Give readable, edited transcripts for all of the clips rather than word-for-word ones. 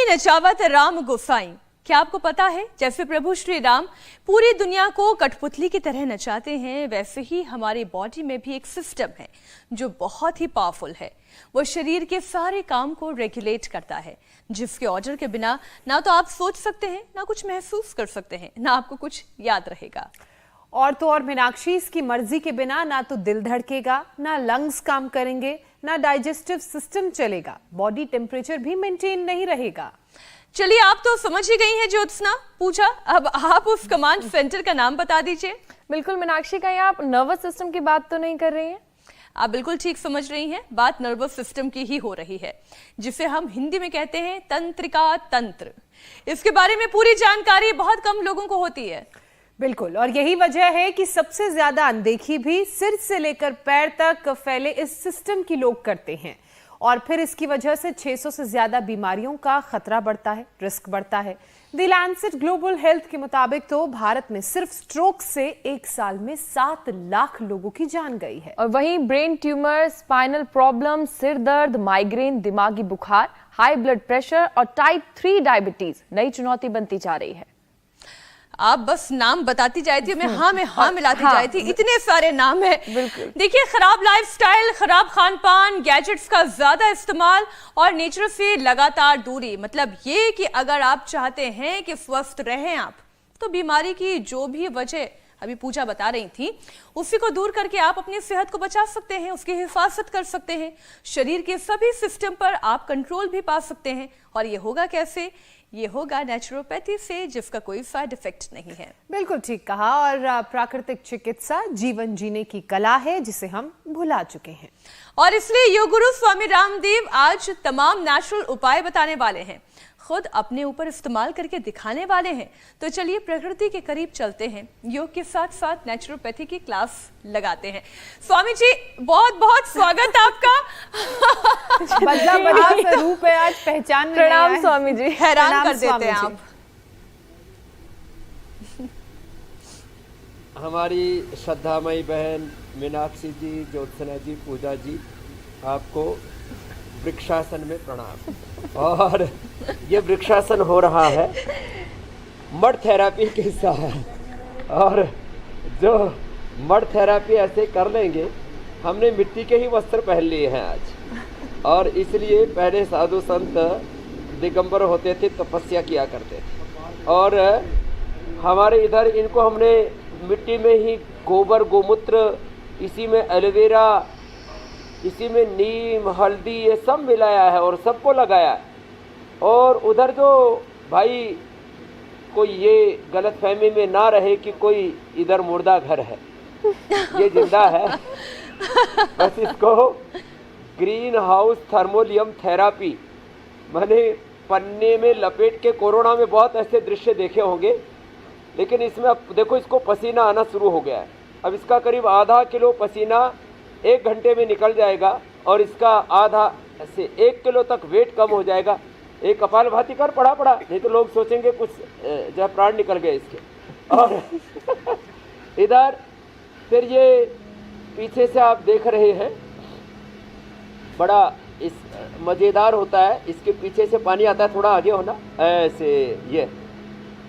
नचावत राम गोसाई। क्या आपको पता है, जैसे प्रभु श्री राम पूरी दुनिया को कठपुतली की तरह नचाते हैं, वैसे ही हमारी बॉडी में भी एक सिस्टम है जो बहुत ही पावरफुल है। वो शरीर के सारे काम को रेगुलेट करता है, जिसके ऑर्डर के बिना ना तो आप सोच सकते हैं, ना कुछ महसूस कर सकते हैं, ना आपको कुछ याद रहेगा। और तो और मीनाक्षी, इसकी मर्जी के बिना ना तो दिल धड़केगा, ना लंग्स काम करेंगे, ना डाइजेस्टिव सिस्टम चलेगा, बॉडी टेम्परेचर भी मेंटेन नहीं रहेगा। चलिए, आप तो समझ ही गई हैं ज्योत्सना। पूजा, अब आप उस कमांड सेंटर का नाम बता दीजिए। बिल्कुल मीनाक्षी, कहीं आप नर्वस सिस्टम की बात तो नहीं कर रही हैं? आप बिल्कुल ठीक समझ रही हैं, बात नर्वस सिस्टम की ही हो रही है, जिसे हम हिंदी में कहते हैं तंत्रिका तंत्र। इसके बारे में पूरी जानकारी बहुत कम लोगों को होती है। बिल्कुल, और यही वजह है कि सबसे ज्यादा अनदेखी भी सिर से लेकर पैर तक फैले इस सिस्टम की लोग करते हैं, और फिर इसकी वजह से 600 से ज्यादा बीमारियों का खतरा बढ़ता है, रिस्क बढ़ता है। द लैंसेट ग्लोबल हेल्थ के मुताबिक तो भारत में सिर्फ स्ट्रोक से एक साल में 7 लाख लोगों की जान गई है। और वहीं ब्रेन ट्यूमर, स्पाइनल प्रॉब्लम, सिर दर्द, माइग्रेन, दिमागी बुखार, हाई ब्लड प्रेशर और टाइप 3 डायबिटीज नई चुनौती बनती जा रही है। आप बस नाम बताती जाए थी, मैं हाँ मिलाती जाए थी, इतने सारे नाम है। देखिए, खराब लाइफस्टाइल, खराब खान पान, गैजेट्स का ज्यादा इस्तेमाल और नेचर से लगातार दूरी, मतलब ये कि अगर आप चाहते हैं कि स्वस्थ रहें आप, तो बीमारी की जो भी वजह अभी पूजा बता रही थी, उसी को दूर करके आप अपनी सेहत को बचा सकते हैं, उसकी हिफाजत कर सकते हैं, शरीर के सभी सिस्टम पर आप कंट्रोल भी पा सकते हैं। और ये होगा कैसे? ये होगा नेचुरोपैथी से, जिसका कोई साइड इफेक्ट नहीं है। बिल्कुल ठीक कहा, और प्राकृतिक चिकित्सा जीवन जीने की कला है, जिसे हम भुला चुके हैं। और इसलिए योग गुरु स्वामी रामदेव आज तमाम नेचुरल उपाय बताने वाले हैं, खुद अपने ऊपर इस्तेमाल करके दिखाने वाले हैं। तो चलिए प्रकृति के करीब चलते हैं, योग के साथ साथ नेचुरोपैथी की क्लास लगाते हैं। स्वामी जी, बहुत बहुत स्वागत आपका। बदला बदला स्वरूप है आज, पहचान में प्रणाम स्वामी जी, हैरान कर देते हैं आप। हमारी श्रद्धामयी बहन मीनाक्षी जी, ज्योत्सना जी, पूजा जी, आपको वृक्षासन में प्रणाम। और ये वृक्षासन हो रहा है मड थेरापी के साथ, और जो मड थेरापी ऐसे कर लेंगे, हमने मिट्टी के ही वस्त्र पहन लिए हैं आज, और इसलिए पहले साधु संत दिगंबर होते थे, तपस्या किया करते थे, और हमारे इधर इनको हमने मिट्टी में ही गोबर, गोमूत्र, इसी में एलोवेरा, इसी में नीम, हल्दी, ये सब मिलाया है और सबको लगाया है। और उधर जो भाई कोई ये गलतफहमी में ना रहे कि कोई इधर मुर्दा घर है, ये जिंदा है। बस इसको ग्रीन हाउस थर्मोलियम थेरापी, मैंने पन्ने में लपेट के, कोरोना में बहुत ऐसे दृश्य देखे होंगे, लेकिन इसमें अब देखो, इसको पसीना आना शुरू हो गया है। अब इसका करीब आधा किलो पसीना 1 घंटे में निकल जाएगा, और इसका आधा से 1 किलो तक वेट कम हो जाएगा। एक कपालभाति कर पड़ा, नहीं तो लोग सोचेंगे कुछ जो है प्राण निकल गए इसके। और इधर फिर ये पीछे से आप देख रहे हैं, बड़ा इस मज़ेदार होता है, इसके पीछे से पानी आता है, थोड़ा आगे होना, ऐसे ये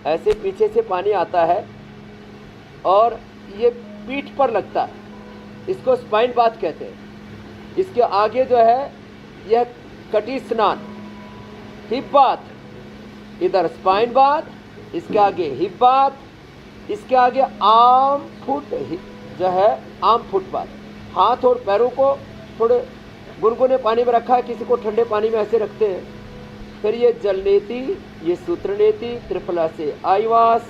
ऐसे पीछे से पानी आता है, और ये पीठ पर लगता है, इसको स्पाइन बाथ कहते हैं। इसके आगे जो है यह कटी स्नान, हिप बाथ, इधर स्पाइन बाथ, इसके आगे हिप बाथ, इसके आगे आर्म फुट जो है आर्म फुट बाथ। हाथ और पैरों को थोड़े गुनगुने पानी में रखा है, किसी को ठंडे पानी में ऐसे रखते हैं। फिर ये जलनेति, ये सूत्रनेति, त्रिफला से आईवास,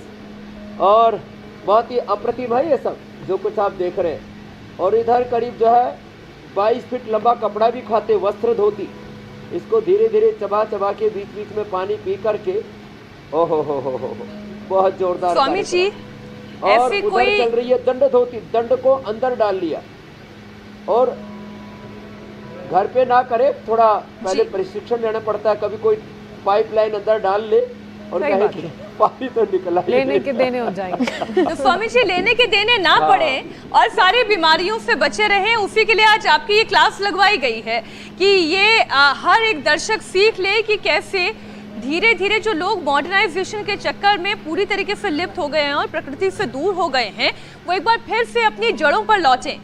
और बहुत ही अप्रतिम है ये सब जो कुछ आप देख रहे हैं। और इधर करीब जो है 22 फीट लंबा कपड़ा भी खाते, वस्त्र धोती, इसको धीरे धीरे चबा चबा के बीच बीच में पानी पी करके, ओहो हो, बहुत जोरदार। स्वामी जी, और उधर चल रही है दंड धोती, दंड को अंदर डाल लिया, और घर पे ना करे, थोड़ा पहले प्रशिक्षण लेना पड़ता है। कभी कोई पाइपलाइन अंदर डाल ले और कहे कि पानी तो निकला, लेने के देने हो जाएंगे। तो स्वामी जी, लेने के देने ना पड़े और सारी बीमारियों से बचे रहें, उसी के लिए आज आपकी ये क्लास लगवाई गई है कि ये हर एक दर्शक सीख ले कि कैसे धीरे धीरे जो लोग मॉडर्नाइजेशन के चक्कर में पूरी तरीके से लिप्त हो गए हैं और प्रकृति से दूर हो गए हैं, वो एक बार फिर से अपनी जड़ों पर लौटें।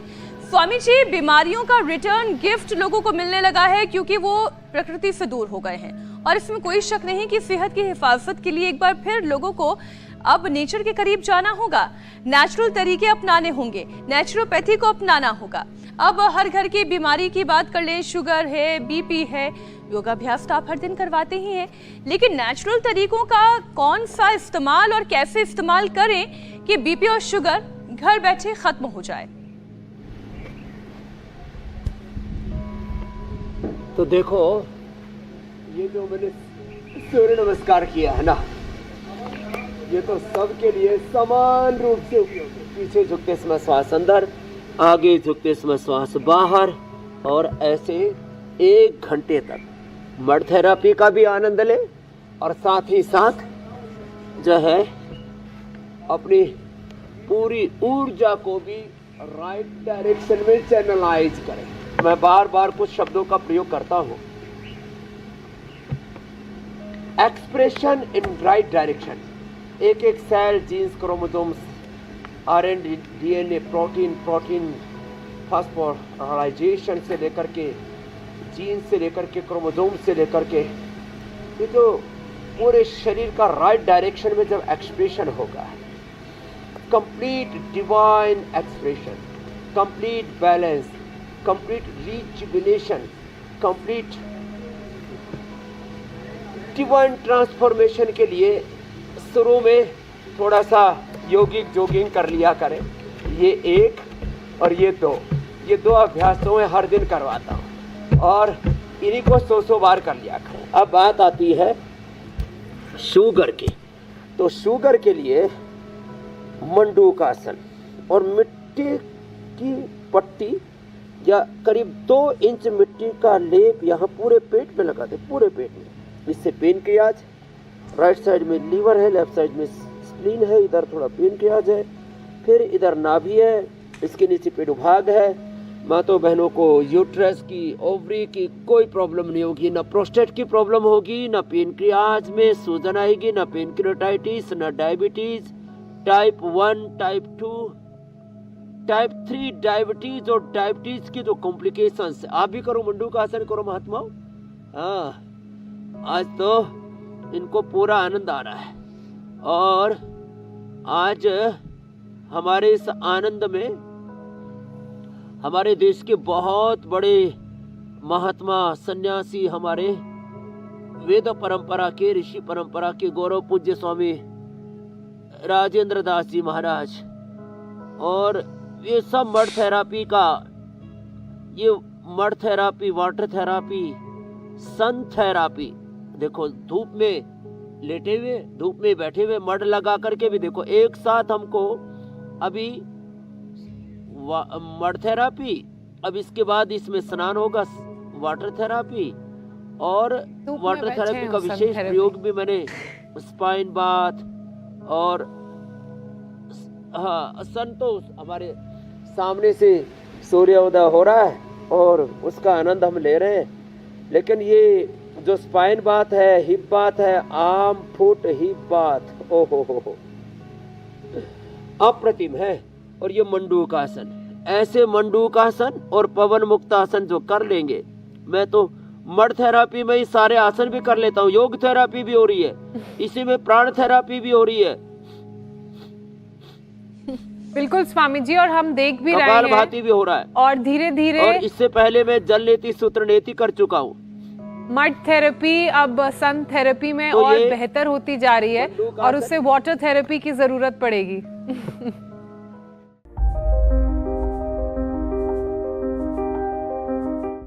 स्वामी जी, बीमारियों का रिटर्न गिफ्ट लोगों को मिलने लगा है क्योंकि वो प्रकृति से दूर हो गए हैं, और इसमें कोई शक नहीं कि सेहत की हिफाजत के लिए एक बार फिर लोगों को अब नेचर के करीब जाना होगा, नेचुरल तरीके अपनाने होंगे, नेचुरोपैथी को अपनाना होगा। अब हर घर की बीमारी की बात कर लें, शुगर है, बीपी है, योगाभ्यास तो आप हर दिन करवाते ही हैं, लेकिन नेचुरल तरीकों का कौन सा इस्तेमाल और कैसे इस्तेमाल करें कि बीपी और शुगर घर बैठे खत्म हो जाए। तो देखो, ये जो मैंने सूर्य नमस्कार किया है ना, ये तो सबके लिए समान रूप से उपयोग है। पीछे झुकते समय श्वास अंदर, आगे झुकते समय श्वास बाहर, और ऐसे 1 घंटे तक मड थेरापी का भी आनंद ले, और साथ ही साथ जो है अपनी पूरी ऊर्जा को भी राइट डायरेक्शन में चैनलाइज करें। मैं बार बार कुछ शब्दों का प्रयोग करता हूं। Expression in right direction. एक एक cell, genes, chromosomes, RNA, DNA, protein phosphorylation से लेकर के, जीन से लेकर के, क्रोमोसोम से लेकर के, ये तो पूरे शरीर का राइट डायरेक्शन में जब एक्सप्रेशन होगा, complete divine expression, complete balance, complete rejuvenation, complete divine transformation के लिए शुरू में थोड़ा सा योगिक जॉगिंग कर लिया करें। ये 1 और ये 2 अभ्यासों में हर दिन करवाता हूँ, और इन्हीं को 100 बार कर लिया करें। अब बात आती है शुगर की। तो शुगर के लिए मंडूकासन और मिट्टी की पट्टी या करीब 2 इंच मिट्टी का लेप यहाँ पूरे पेट में लगा दे, पूरे पेट में। इससे पेनक्रियाज, राइट साइड में लीवर है, लेफ्ट साइड में स्प्लीन है, इधर थोड़ा पेनक्रियाज है, फिर इधर नाभि है, इसके नीचे पेडुभाग है। माताओं बहनों को यूट्रस की, ओवरी की कोई प्रॉब्लम नहीं होगी, ना प्रोस्टेट की प्रॉब्लम होगी, ना पेनक्रियाज में सूजन आएगी, ना पेनक्रियाटाइटिस, ना diabetes type 1, type 2, type 3 diabetes और डायबिटीज की जो कॉम्प्लिकेशंस। आप भी करो मंडूकासन, करो महात्माओं। हाँ, आज तो इनको पूरा आनंद आ रहा है, और आज हमारे इस आनंद में हमारे देश के बहुत बड़े महात्मा, सन्यासी, हमारे वेद परंपरा के, ऋषि परंपरा के गौरव पूज्य स्वामी राजेंद्र दास जी महाराज, और ये सब मड थेरापी का, ये मड थेरापी, वाटर थेरापी, सन थेरापी, देखो धूप में लेटे हुए, धूप में बैठे हुए, मड लगा करके भी देखो, एक साथ हमको अभी मड थेरापी, अब इसके बाद इसमें स्नान होगा, वाटर थेरापी, और वाटर थेरापी का विशेष प्रयोग भी मैंने स्पाइन बाथ और हाँ, सन तो हमारे सामने से सूर्योदय हो रहा है और उसका आनंद हम ले रहे हैं, लेकिन ये जो स्पाइन बात है, हिप बात है, आर्म फुट हिप बात, ओ हो अप्रतिम है। और ये मंडूकासन, ऐसे मंडूकासन और पवन मुक्तासन जो कर लेंगे, मैं तो मड थेरापी में ही सारे आसन भी कर लेता हूँ, योग थेरापी भी हो रही है, इसी में प्राण थेरापी भी हो रही है। बिल्कुल स्वामी जी, और हम देख भी रहे हैं, कपालभाति भी हो रहा है, और धीरे धीरे, और इससे पहले मैं जल नेति सूत्र नेति कर चुका हूँ। मड थेरेपी अब सन थेरेपी में तो और बेहतर होती जा रही है, और उससे वाटर थेरेपी की जरूरत पड़ेगी।